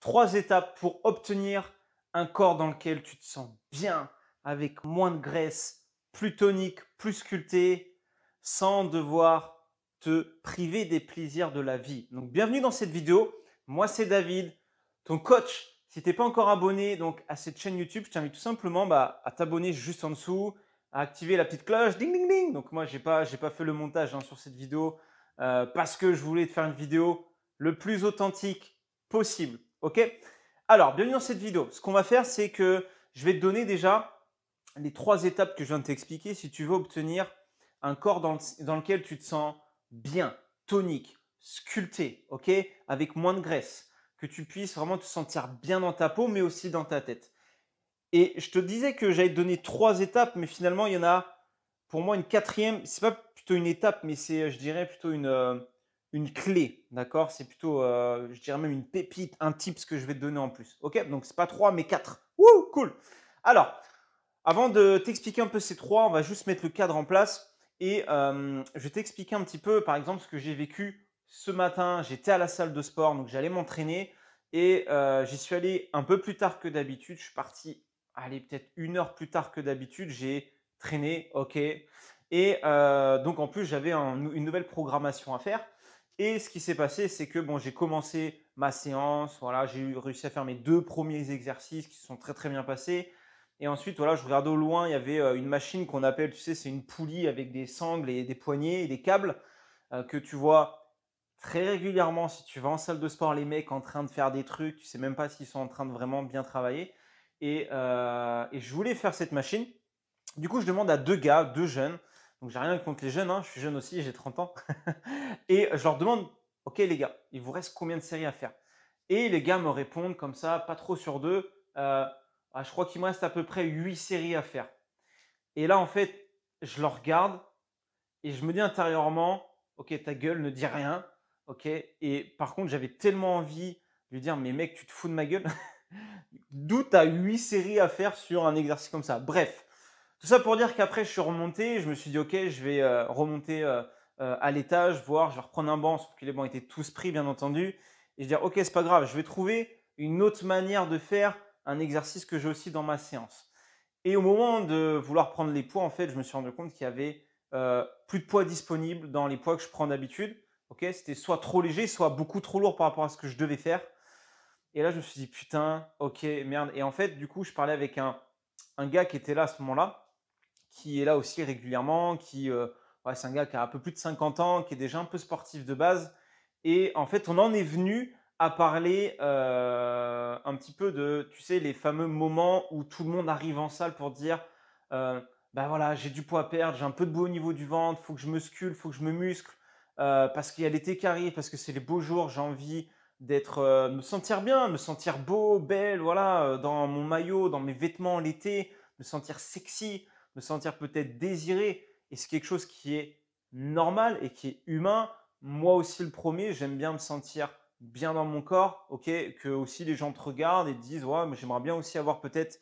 3 étapes pour obtenir un corps dans lequel tu te sens bien, avec moins de graisse, plus tonique, plus sculpté, sans devoir te priver des plaisirs de la vie. Donc, bienvenue dans cette vidéo. Moi, c'est David, ton coach. Si tu n'es pas encore abonné donc, à cette chaîne YouTube, je t'invite tout simplement à t'abonner juste en dessous, à activer la petite cloche, ding ding ding. Donc moi, j'ai pas fait le montage sur cette vidéo parce que je voulais te faire une vidéo le plus authentique possible. Ok? Alors, bienvenue dans cette vidéo. Ce qu'on va faire, c'est que je vais te donner déjà les 3 étapes que je viens de t'expliquer si tu veux obtenir un corps dans lequel tu te sens bien, tonique, sculpté, ok, avec moins de graisse, que tu puisses vraiment te sentir bien dans ta peau, mais aussi dans ta tête. Et je te disais que j'allais te donner 3 étapes, mais finalement, il y en a pour moi une quatrième. C'est pas plutôt une étape, mais c'est, je dirais, plutôt une clé. D'accord? C'est plutôt, je dirais même une pépite, un tips que je vais te donner en plus. Ok? Donc, c'est pas 3, mais 4. Wouh, cool. Alors, avant de t'expliquer un peu ces 3, on va juste mettre le cadre en place. Et je vais t'expliquer un petit peu, par exemple, ce que j'ai vécu ce matin. J'étais à la salle de sport, donc j'allais m'entraîner. Et j'y suis allé un peu plus tard que d'habitude. Je suis parti, allez, peut-être 1 heure plus tard que d'habitude. J'ai traîné, ok. Et donc, en plus, j'avais une nouvelle programmation à faire. Et ce qui s'est passé, c'est que bon, j'ai commencé ma séance. Voilà, j'ai réussi à faire mes 2 premiers exercices qui se sont très, très bien passés. Et ensuite, voilà, je regardais au loin, il y avait une machine qu'on appelle, tu sais, c'est une poulie avec des sangles et des poignées et des câbles que tu vois très régulièrement si tu vas en salle de sport, les mecs en train de faire des trucs, tu sais même pas s'ils sont en train de vraiment bien travailler. Et je voulais faire cette machine. Du coup, je demande à 2 gars, 2 jeunes, donc j'ai rien contre les jeunes, hein, je suis jeune aussi, j'ai 30 ans. Et je leur demande, ok les gars, il vous reste combien de séries à faire? Et les gars me répondent comme ça, pas trop sur deux, je crois qu'il me reste à peu près 8 séries à faire. Et là, en fait, je leur regarde et je me dis intérieurement, ok, ta gueule, ne dis rien. Ok. Et par contre, j'avais tellement envie de lui dire, mais mec, tu te fous de ma gueule. D'où tu as 8 séries à faire sur un exercice comme ça. Bref, tout ça pour dire qu'après, je suis remonté. Je me suis dit, ok, je vais remonter à l'étage, voir, je vais reprendre un banc, sauf que les bancs étaient tous pris, bien entendu. Et je dire, ok, c'est pas grave, je vais trouver une autre manière de faire un exercice que j'ai aussi dans ma séance. Et au moment de vouloir prendre les poids, en fait, je me suis rendu compte qu'il y avait plus de poids disponible dans les poids que je prends d'habitude. Ok, c'était soit trop léger, soit beaucoup trop lourd par rapport à ce que je devais faire. Et là, je me suis dit, putain, ok, merde. Et en fait, du coup, je parlais avec un gars qui était là à ce moment-là, qui est là aussi régulièrement, ouais, c'est un gars qui a un peu plus de 50 ans, qui est déjà un peu sportif de base. Et en fait, on en est venu à parler un petit peu de, tu sais, les fameux moments où tout le monde arrive en salle pour dire, ben voilà, j'ai du poids à perdre, j'ai un peu de bout au niveau du ventre, faut que je me sculpte, faut que je me muscle, parce qu'il y a l'été qui arrive, parce que c'est les beaux jours, j'ai envie d'être, me sentir bien, me sentir beau, belle, voilà, dans mon maillot, dans mes vêtements l'été, me sentir sexy, me sentir peut-être désiré. Et c'est quelque chose qui est normal et qui est humain. Moi aussi, le premier, j'aime bien me sentir bien dans mon corps, ok, que aussi les gens te regardent et te disent, ouais, mais j'aimerais bien aussi avoir peut-être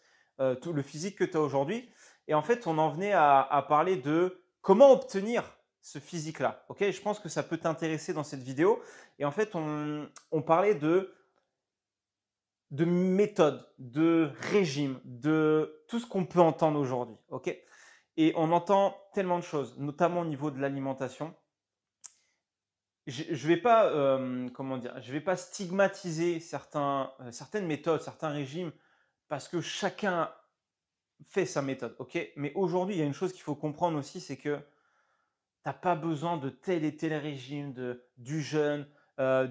tout le physique que tu as aujourd'hui. Et en fait, on en venait à parler de comment obtenir ce physique-là. Ok, je pense que ça peut t'intéresser dans cette vidéo. Et en fait, on parlait de méthode, de régime, de tout ce qu'on peut entendre aujourd'hui. Ok. Et on entend tellement de choses, notamment au niveau de l'alimentation. Je ne vais pas, comment dire, je vais pas stigmatiser certaines méthodes, certains régimes, parce que chacun fait sa méthode. Ok. Mais aujourd'hui, il y a une chose qu'il faut comprendre aussi, c'est que tu n'as pas besoin de tel et tel régime, du jeûne,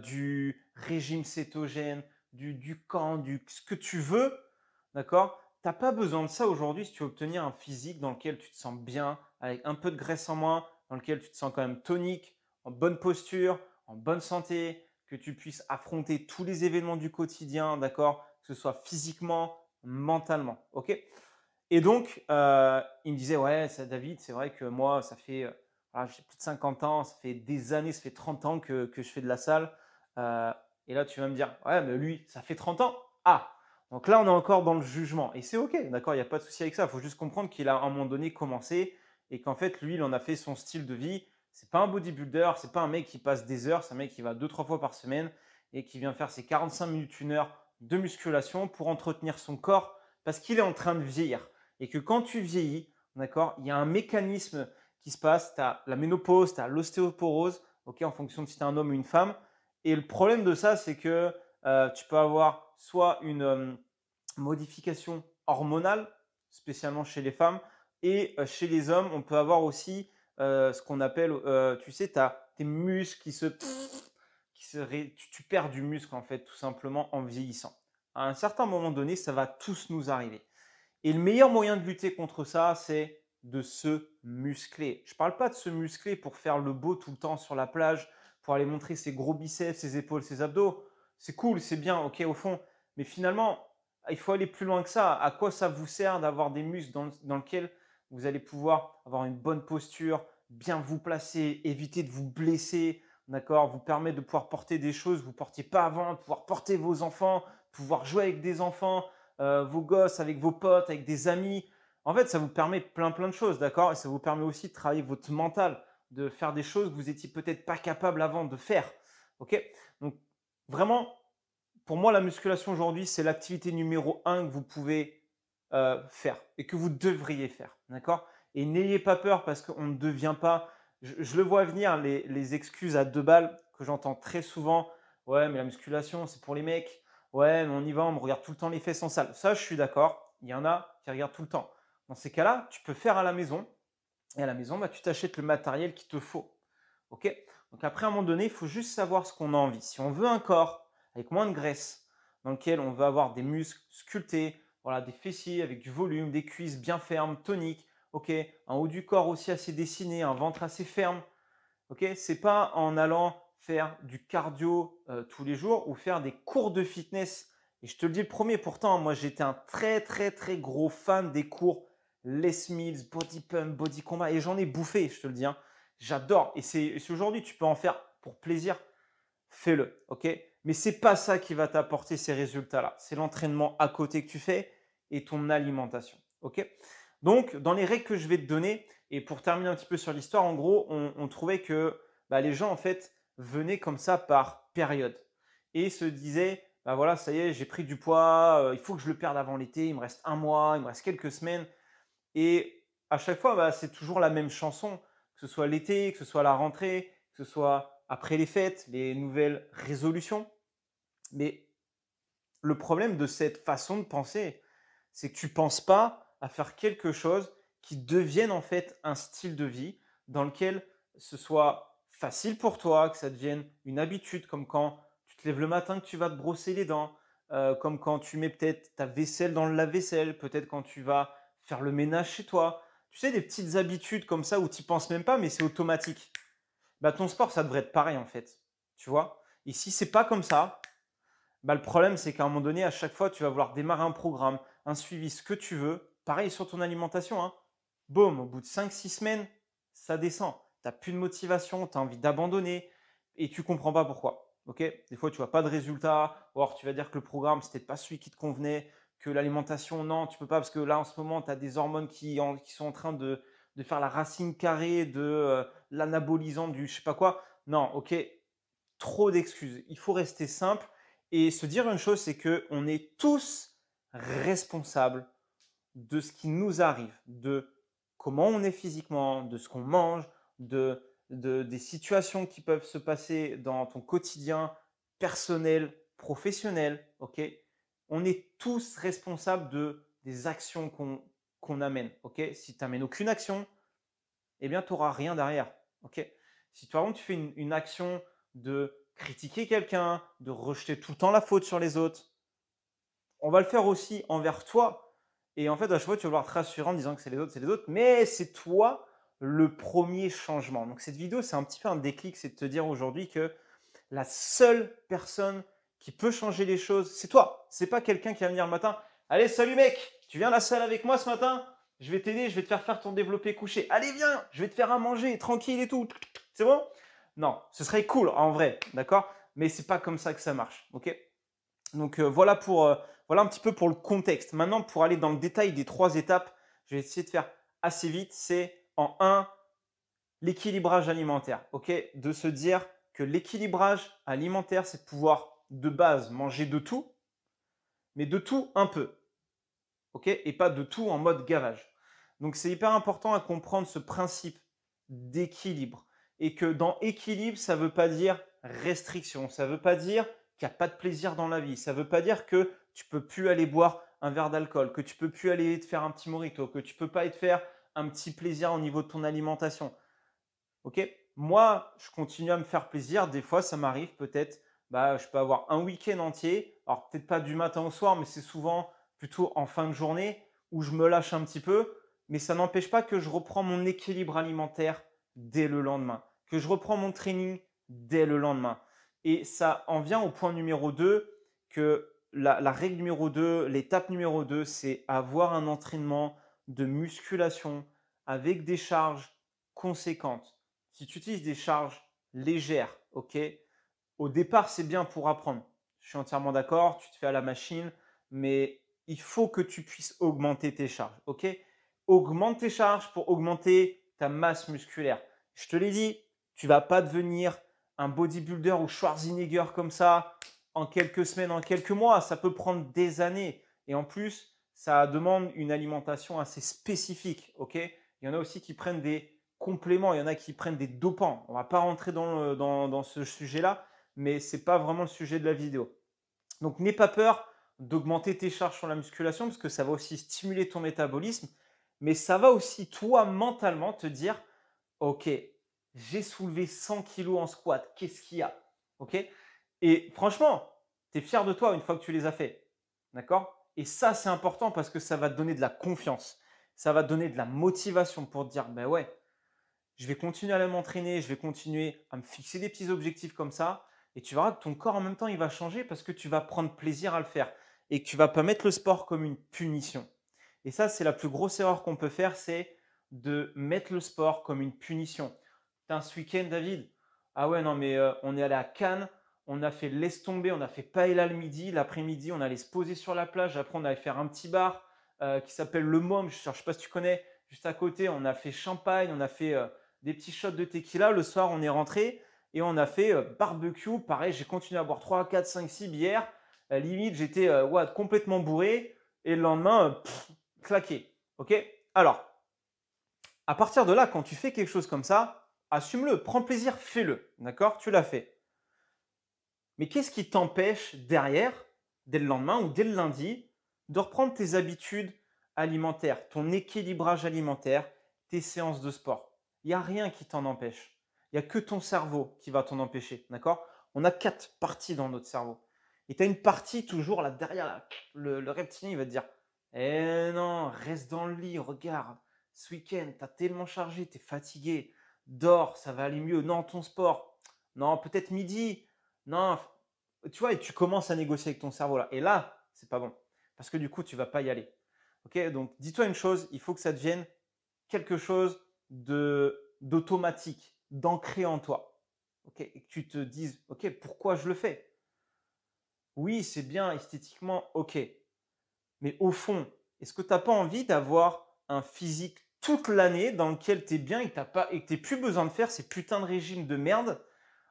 du régime cétogène, du camp, ce que tu veux, d'accord? Tu n'as pas besoin de ça aujourd'hui si tu veux obtenir un physique dans lequel tu te sens bien, avec un peu de graisse en moins, dans lequel tu te sens quand même tonique, en bonne posture, en bonne santé, que tu puisses affronter tous les événements du quotidien, d'accord? Que ce soit physiquement, mentalement, ok? Et donc, il me disait, ouais, ça, David, c'est vrai que moi, ça fait, voilà, j'ai plus de 50 ans, ça fait des années, ça fait 30 ans que je fais de la salle. Euh, et là, tu vas me dire, ouais, mais lui, ça fait 30 ans. Ah, donc là, on est encore dans le jugement. Et c'est OK, d'accord, il n'y a pas de souci avec ça. Il faut juste comprendre qu'il a à un moment donné commencé et qu'en fait, lui, il en a fait son style de vie. C'est pas un bodybuilder, c'est pas un mec qui passe des heures, c'est un mec qui va 2, 3 fois par semaine et qui vient faire ses 45 minutes, 1 heure de musculation pour entretenir son corps parce qu'il est en train de vieillir. Et que quand tu vieillis, d'accord, il y a un mécanisme qui se passe. Tu as la ménopause, tu as l'ostéoporose, ok, en fonction de si tu es un homme ou une femme. Et le problème de ça, c'est que tu peux avoir soit une modification hormonale, spécialement chez les femmes, et chez les hommes, on peut avoir aussi ce qu'on appelle, tu sais, tu as tes muscles tu perds du muscle en fait, tout simplement en vieillissant. À un certain moment donné, ça va tous nous arriver. Et le meilleur moyen de lutter contre ça, c'est de se muscler. Je ne parle pas de se muscler pour faire le beau tout le temps sur la plage, pour aller montrer ses gros biceps, ses épaules, ses abdos. C'est cool, c'est bien, ok, au fond. Mais finalement, il faut aller plus loin que ça. À quoi ça vous sert d'avoir des muscles dans lesquels vous allez pouvoir avoir une bonne posture, bien vous placer, éviter de vous blesser, d'accord, vous permet de pouvoir porter des choses que vous ne portiez pas avant, de pouvoir porter vos enfants, pouvoir jouer avec des enfants, vos gosses, avec vos potes, avec des amis. En fait, ça vous permet plein de choses, d'accord? Et ça vous permet aussi de travailler votre mental, de faire des choses que vous étiez peut-être pas capable avant de faire. Ok? Donc, vraiment, pour moi, la musculation aujourd'hui, c'est l'activité numéro un que vous pouvez faire et que vous devriez faire. D'accord? Et n'ayez pas peur parce qu'on ne devient pas. Je le vois venir, les excuses à deux balles que j'entends très souvent. Ouais, mais la musculation, c'est pour les mecs. Ouais, mais on y va, on me regarde tout le temps les fesses en salle. Ça, je suis d'accord. Il y en a qui regardent tout le temps. Dans ces cas-là, tu peux faire à la maison. Et à la maison, bah, tu t'achètes le matériel qu'il te faut. Ok? Donc après, à un moment donné, il faut juste savoir ce qu'on a envie. Si on veut un corps avec moins de graisse, dans lequel on veut avoir des muscles sculptés, voilà, des fessiers avec du volume, des cuisses bien fermes, toniques, ok, un haut du corps aussi assez dessiné, un ventre assez ferme, ok, c'est pas en allant faire du cardio tous les jours ou faire des cours de fitness. Et je te le dis le premier, pourtant, moi j'étais un très gros fan des cours Les Mills, Body Pump, Body Combat et j'en ai bouffé, je te le dis, hein. J'adore. Et c'est aujourd'hui, tu peux en faire pour plaisir, fais-le, ok? Mais c'est pas ça qui va t'apporter ces résultats-là. C'est l'entraînement à côté que tu fais et ton alimentation, ok? Donc, dans les règles que je vais te donner, et pour terminer un petit peu sur l'histoire, en gros, on trouvait que bah, les gens, en fait, venaient comme ça par période et se disaient, bah voilà, ça y est, j'ai pris du poids, il faut que je le perde avant l'été, il me reste un mois, il me reste quelques semaines. Et à chaque fois, bah, c'est toujours la même chanson, que ce soit l'été, que ce soit la rentrée, que ce soit après les fêtes, les nouvelles résolutions. Mais le problème de cette façon de penser, c'est que tu ne penses pas à faire quelque chose qui devienne en fait un style de vie dans lequel ce soit facile pour toi, que ça devienne une habitude, comme quand tu te lèves le matin, que tu vas te brosser les dents, comme quand tu mets peut-être ta vaisselle dans le lave-vaisselle, peut-être quand tu vas faire le ménage chez toi. Tu sais, des petites habitudes comme ça où tu n'y penses même pas, mais c'est automatique. Bah, ton sport, ça devrait être pareil en fait. Tu vois? Et si c'est pas comme ça, bah, le problème, c'est qu'à un moment donné, à chaque fois, tu vas vouloir démarrer un programme, un suivi, ce que tu veux. Pareil sur ton alimentation, hein. Boum, au bout de 5 6 semaines, ça descend. Tu n'as plus de motivation, tu as envie d'abandonner et tu ne comprends pas pourquoi. Ok? Des fois, tu vois pas de résultat, ou alors tu vas dire que le programme, c'était pas celui qui te convenait, que l'alimentation, non, tu peux pas, parce que là, en ce moment, tu as des hormones qui sont en train de faire la racine carrée de l'anabolisant, du je sais pas quoi. Non, ok, trop d'excuses. Il faut rester simple et se dire une chose, c'est qu'on est tous responsables de ce qui nous arrive, de comment on est physiquement, de ce qu'on mange, des situations qui peuvent se passer dans ton quotidien personnel, professionnel. Ok, on est tous responsables des actions qu'on amène. Ok, si tu n'amènes aucune action, eh bien, tu n'auras rien derrière. Ok, si par exemple tu fais une action de critiquer quelqu'un, de rejeter tout le temps la faute sur les autres, on va le faire aussi envers toi. Et en fait, à chaque fois, tu vas vouloir te rassurer en disant que c'est les autres, mais c'est toi le premier changement. Donc, cette vidéo, c'est un petit peu un déclic, c'est de te dire aujourd'hui que la seule personne qui peut changer les choses, c'est toi. C'est pas quelqu'un qui va venir le matin. Allez, salut mec, tu viens à la salle avec moi ce matin? Je vais t'aider, je vais te faire ton développé couché. Allez, viens, je vais te faire à manger, tranquille et tout. C'est bon? Non, ce serait cool en vrai, d'accord? Mais c'est pas comme ça que ça marche, ok? Donc voilà un petit peu pour le contexte. Maintenant, pour aller dans le détail des 3 étapes, je vais essayer de faire assez vite. C'est en un, l'équilibrage alimentaire. Ok, de se dire que l'équilibrage alimentaire, c'est de pouvoir de base manger de tout, mais de tout un peu, ok? Et pas de tout en mode gavage. Donc, c'est hyper important à comprendre ce principe d'équilibre. Et que dans équilibre, ça ne veut pas dire restriction. Ça ne veut pas dire qu'il n'y a pas de plaisir dans la vie. Ça ne veut pas dire que tu ne peux plus aller boire un verre d'alcool, que tu ne peux plus aller te faire un petit mojito, que tu ne peux pas aller te faire un petit plaisir au niveau de ton alimentation. Ok? Moi, je continue à me faire plaisir. Des fois, ça m'arrive peut-être, je peux avoir un week-end entier. Alors, peut-être pas du matin au soir, mais c'est souvent plutôt en fin de journée où je me lâche un petit peu. Mais ça n'empêche pas que je reprends mon équilibre alimentaire dès le lendemain, que je reprends mon training dès le lendemain. Et ça en vient au point numéro 2, que la règle numéro 2, l'étape numéro 2, c'est avoir un entraînement de musculation avec des charges conséquentes. Si tu utilises des charges légères, ok, au départ, c'est bien pour apprendre. Je suis entièrement d'accord, tu te fais à la machine, mais il faut que tu puisses augmenter tes charges, ok? Augmente tes charges pour augmenter ta masse musculaire. Je te l'ai dit, tu ne vas pas devenir un bodybuilder ou Schwarzenegger comme ça en quelques semaines, en quelques mois. Ça peut prendre des années. Et en plus, ça demande une alimentation assez spécifique, ok? Il y en a aussi qui prennent des compléments, il y en a qui prennent des dopants. On ne va pas rentrer dans ce sujet-là, mais ce n'est pas vraiment le sujet de la vidéo. Donc, n'aie pas peur d'augmenter tes charges sur la musculation parce que ça va aussi stimuler ton métabolisme, mais ça va aussi, toi, mentalement, te dire, OK, j'ai soulevé 100 kilos en squat, qu'est-ce qu'il y a? OK? Et franchement, tu es fier de toi une fois que tu les as fait. D'accord? Et ça, c'est important parce que ça va te donner de la confiance. Ça va te donner de la motivation pour te dire, ben ouais, je vais continuer à m'entraîner, je vais continuer à me fixer des petits objectifs comme ça. Et tu verras que ton corps en même temps, il va changer parce que tu vas prendre plaisir à le faire et que tu vas pas mettre le sport comme une punition. Et ça, c'est la plus grosse erreur qu'on peut faire, c'est de mettre le sport comme une punition. Putain, ce week-end, David, ah ouais, non, mais on est allé à Cannes, on a fait laisse tomber, on a fait paella le midi, l'après-midi, on allait se poser sur la plage, après on allait faire un petit bar qui s'appelle Le Môme, je ne sais pas si tu connais, juste à côté, on a fait champagne, on a fait des petits shots de tequila. Le soir, on est rentré et on a fait barbecue. Pareil, j'ai continué à boire 3, 4, 5, 6 bières. Limite, j'étais complètement bourré et le lendemain, claqué. Ok? Alors, à partir de là, quand tu fais quelque chose comme ça, assume-le, prends plaisir, fais-le. D'accord? Tu l'as fait. Mais qu'est-ce qui t'empêche derrière, dès le lendemain ou dès le lundi, de reprendre tes habitudes alimentaires, ton équilibrage alimentaire, tes séances de sport? Il n'y a rien qui t'en empêche. Il n'y a que ton cerveau qui va t'en empêcher. D'accord? On a 4 parties dans notre cerveau. Et tu as une partie toujours là derrière, là, le reptilien, il va te dire: eh non, reste dans le lit, regarde, ce week-end, tu as tellement chargé, tu es fatigué, dors, ça va aller mieux. Non, ton sport, non, peut-être midi, non, tu vois, et tu commences à négocier avec ton cerveau là. Et là, c'est pas bon. Parce que du coup, tu vas pas y aller. Ok? Donc, dis-toi une chose, il faut que ça devienne quelque chose d'automatique, d'ancré en toi. Ok? Et que tu te dises, ok, pourquoi je le fais? Oui, c'est bien esthétiquement, ok. Mais au fond, est-ce que tu n'as pas envie d'avoir un physique toute l'année dans lequel tu es bien et que tu n'as plus besoin de faire ces putains de régimes de merde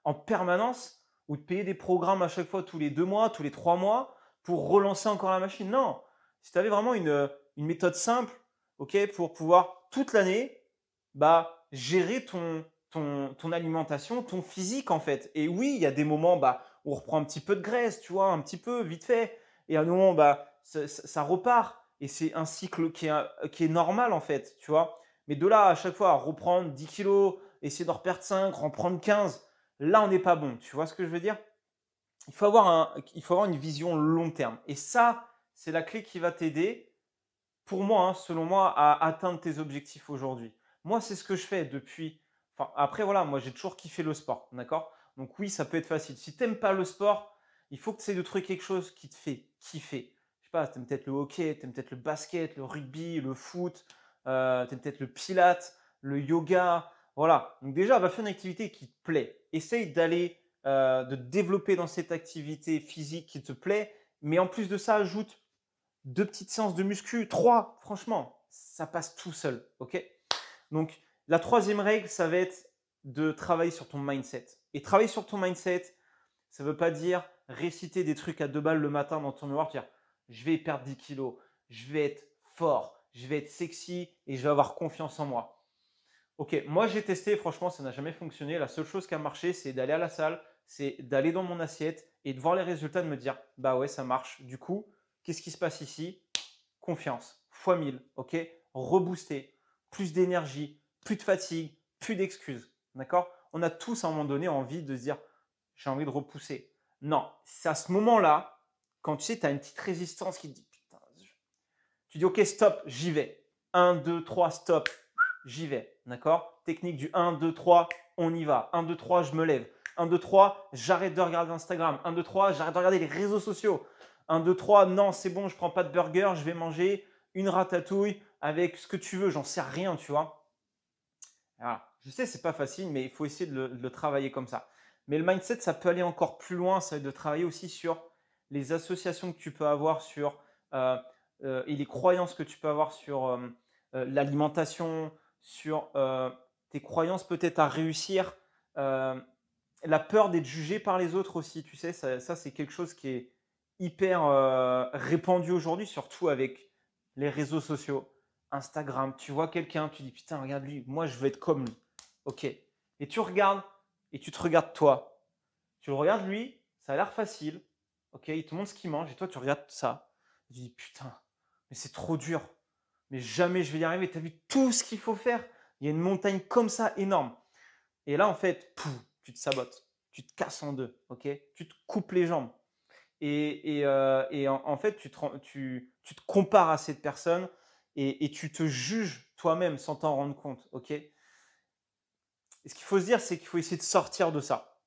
en permanence ou de payer des programmes à chaque fois tous les 2 mois, tous les 3 mois pour relancer encore la machine? Non. Si tu avais vraiment une méthode simple, ok, pour pouvoir toute l'année gérer ton alimentation, ton physique en fait. Et oui, il y a des moments où on reprend un petit peu de graisse, tu vois, un petit peu, vite fait. Et à un moment, ça repart. Et c'est un cycle qui est normal en fait, tu vois. Mais de là à chaque fois à reprendre 10 kilos, essayer d'en reperdre 5, reprendre 15, là on n'est pas bon. Tu vois ce que je veux dire? Il faut avoir une vision long terme. Et ça, c'est la clé qui va t'aider, pour moi, hein, selon moi, à atteindre tes objectifs aujourd'hui. Moi, c'est ce que je fais depuis. Enfin, après, voilà, moi j'ai toujours kiffé le sport, d'accord? Donc oui, ça peut être facile. Si tu n'aimes pas le sport, il faut que tu essaies de trouver quelque chose qui te fait kiffer. Je sais pas, tu aimes peut-être le hockey, tu aimes peut-être le basket, le rugby, le foot, tu aimes peut-être le pilates, le yoga. Voilà. Donc déjà, va faire une activité qui te plaît. Essaye de te développer dans cette activité physique qui te plaît. Mais en plus de ça, ajoute 2 petites séances de muscu, 3, franchement, ça passe tout seul. Ok? Donc, la troisième règle, ça va être de travailler sur ton mindset. Et travailler sur ton mindset, ça ne veut pas dire réciter des trucs à 2 balles le matin dans ton miroir, dire je vais perdre 10 kilos, je vais être fort, je vais être sexy et je vais avoir confiance en moi. Ok, moi j'ai testé, franchement, ça n'a jamais fonctionné. La seule chose qui a marché, c'est d'aller à la salle, c'est d'aller dans mon assiette et de voir les résultats, de me dire, bah ouais, ça marche. Du coup, qu'est-ce qui se passe ici? Confiance, fois 1000, ok? Rebooster, plus d'énergie, plus de fatigue, plus d'excuses, d'accord? On a tous à un moment donné envie de se dire, j'ai envie de repousser. Non, c'est à ce moment-là, quand tu sais, tu as une petite résistance qui te dit, putain, tu dis, ok, stop, j'y vais. 1, 2, 3, stop, j'y vais, d'accord? Technique du 1, 2, 3, on y va. 1, 2, 3, je me lève. 1, 2, 3, j'arrête de regarder Instagram. 1, 2, 3, j'arrête de regarder les réseaux sociaux. 1, 2, 3, non, c'est bon, je ne prends pas de burger, je vais manger une ratatouille avec ce que tu veux, j'en sais rien, tu vois. Voilà. Je sais, c'est pas facile, mais il faut essayer de le travailler comme ça. Mais le mindset, ça peut aller encore plus loin, ça va être de travailler aussi sur les associations que tu peux avoir sur euh, et les croyances que tu peux avoir sur l'alimentation, sur tes croyances peut-être à réussir, euh, la peur d'être jugé par les autres aussi, tu sais, ça, c'est quelque chose qui est hyper répandu aujourd'hui, surtout avec les réseaux sociaux. Instagram, tu vois quelqu'un, tu dis putain, regarde lui, moi je veux être comme lui. Ok. Et tu regardes et tu te regardes toi. Tu le regardes lui, ça a l'air facile. Ok, il te montre ce qu'il mange et toi tu regardes ça. Et tu dis putain, mais c'est trop dur. Mais jamais je vais y arriver. Tu as vu tout ce qu'il faut faire. Il y a une montagne comme ça énorme. Et là, en fait, pouf, tu te sabotes, tu te casses en deux, ok? Tu te coupes les jambes. Et en fait, tu te compares à cette personne et tu te juges toi-même sans t'en rendre compte, ok? Et ce qu'il faut se dire, c'est qu'il faut essayer de sortir de ça.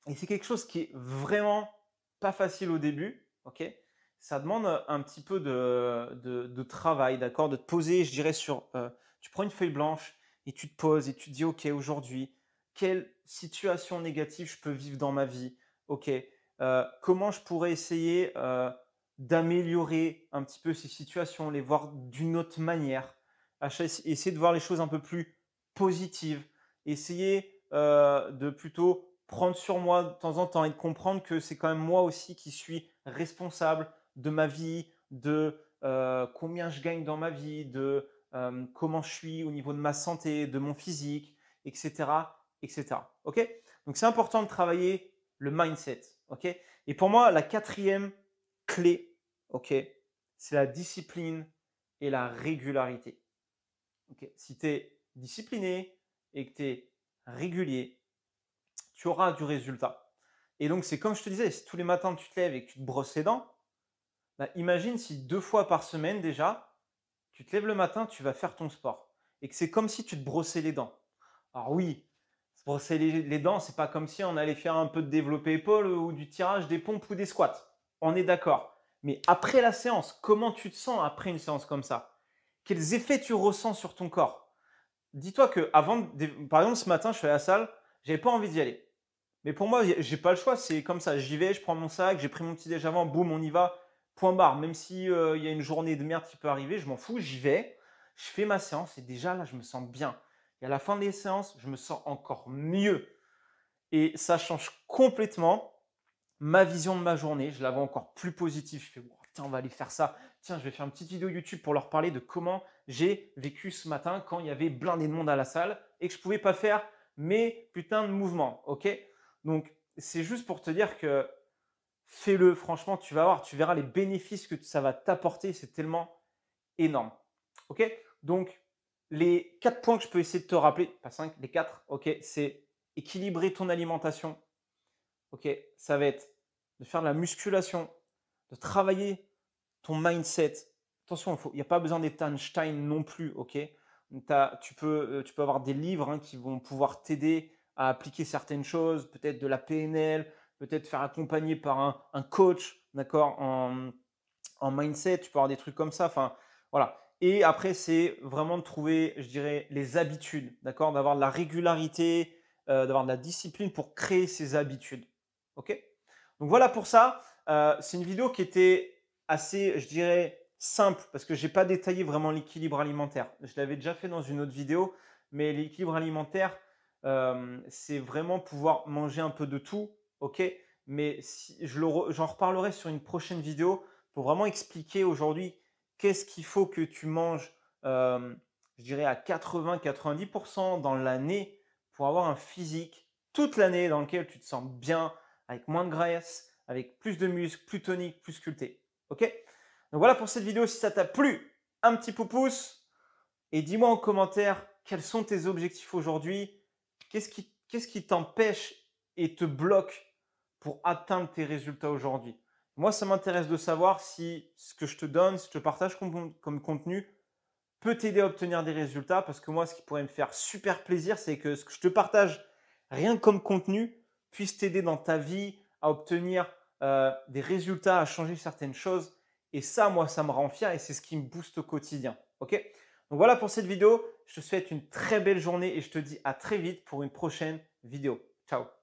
Et c'est quelque chose qui est vraiment pas facile au début, ok? Ça demande un petit peu de travail, d'accord? De te poser, je dirais, tu prends une feuille blanche et tu te poses et tu te dis, ok, aujourd'hui, quelle situation négative je peux vivre dans ma vie? Ok, comment je pourrais essayer d'améliorer un petit peu ces situations, les voir d'une autre manière, essayer de voir les choses un peu plus positives, essayer de plutôt prendre sur moi de temps en temps et de comprendre que c'est quand même moi aussi qui suis responsable de ma vie, de combien je gagne dans ma vie, de comment je suis au niveau de ma santé, de mon physique, etc. etc. Ok? Donc c'est important de travailler le mindset. Ok? Et pour moi, la quatrième clé, ok, c'est la discipline et la régularité. Ok? Si tu es discipliné et que tu es régulier, tu auras du résultat. Et donc, c'est comme je te disais, si tous les matins tu te lèves et que tu te brosses les dents, bah, imagine si 2 fois par semaine déjà, tu te lèves le matin, tu vas faire ton sport. Et que c'est comme si tu te brossais les dents. Alors oui, se brosser les dents, c'est pas comme si on allait faire un peu de développé épaule ou du tirage des pompes ou des squats. On est d'accord. Mais après la séance, comment tu te sens après une séance comme ça? Quels effets tu ressens sur ton corps? Dis-toi que par exemple, ce matin, je suis à la salle, j'avais pas envie d'y aller. Mais pour moi, j'ai pas le choix, c'est comme ça. J'y vais, je prends mon sac, j'ai pris mon petit déj avant, boum, on y va, point barre. Même si il y a une journée de merde qui peut arriver, je m'en fous, j'y vais, je fais ma séance et déjà là, je me sens bien. Et à la fin des séances, je me sens encore mieux. Et ça change complètement ma vision de ma journée. Je la vois encore plus positive. Je fais, oh, tiens, on va aller faire ça. Tiens, je vais faire une petite vidéo YouTube pour leur parler de comment j'ai vécu ce matin quand il y avait blindé de monde à la salle et que je ne pouvais pas faire mes putains de mouvements. Ok? Donc, c'est juste pour te dire que fais-le. Franchement, tu vas voir, tu verras les bénéfices que ça va t'apporter. C'est tellement énorme. Ok? Donc, les 4 points que je peux essayer de te rappeler, pas 5, les 4, ok, c'est équilibrer ton alimentation. Ok, ça va être de faire de la musculation, de travailler ton mindset. Attention, il n'y a pas besoin d'être Einstein non plus, ok? Tu peux avoir des livres hein, qui vont pouvoir t'aider à appliquer certaines choses, peut-être de la PNL, peut-être faire accompagner par un coach, d'accord, en mindset, tu peux avoir des trucs comme ça. Enfin, voilà. Et après, c'est vraiment de trouver, je dirais, les habitudes, d'accord, d'avoir de la régularité, d'avoir de la discipline pour créer ces habitudes. Ok? Donc voilà pour ça. C'est une vidéo qui était assez, je dirais, simple parce que je n'ai pas détaillé vraiment l'équilibre alimentaire. Je l'avais déjà fait dans une autre vidéo, mais l'équilibre alimentaire, c'est vraiment pouvoir manger un peu de tout, ok? Mais j'en reparlerai sur une prochaine vidéo pour vraiment expliquer aujourd'hui qu'est-ce qu'il faut que tu manges, je dirais à 80-90% dans l'année pour avoir un physique toute l'année dans lequel tu te sens bien, avec moins de graisse, avec plus de muscles, plus tonique, plus sculpté. OK? Donc voilà pour cette vidéo. Si ça t'a plu, un petit pouce et dis-moi en commentaire quels sont tes objectifs aujourd'hui. Qu'est-ce qui t'empêche et te bloque pour atteindre tes résultats aujourd'hui? Moi, ça m'intéresse de savoir si ce que je te donne, ce que je te partage comme contenu peut t'aider à obtenir des résultats. Parce que moi, ce qui pourrait me faire super plaisir, c'est que ce que je te partage, rien que comme contenu, puisse t'aider dans ta vie à obtenir des résultats, à changer certaines choses. Et ça, moi, ça me rend fier et c'est ce qui me booste au quotidien. OK? Donc voilà pour cette vidéo. Je te souhaite une très belle journée et je te dis à très vite pour une prochaine vidéo. Ciao!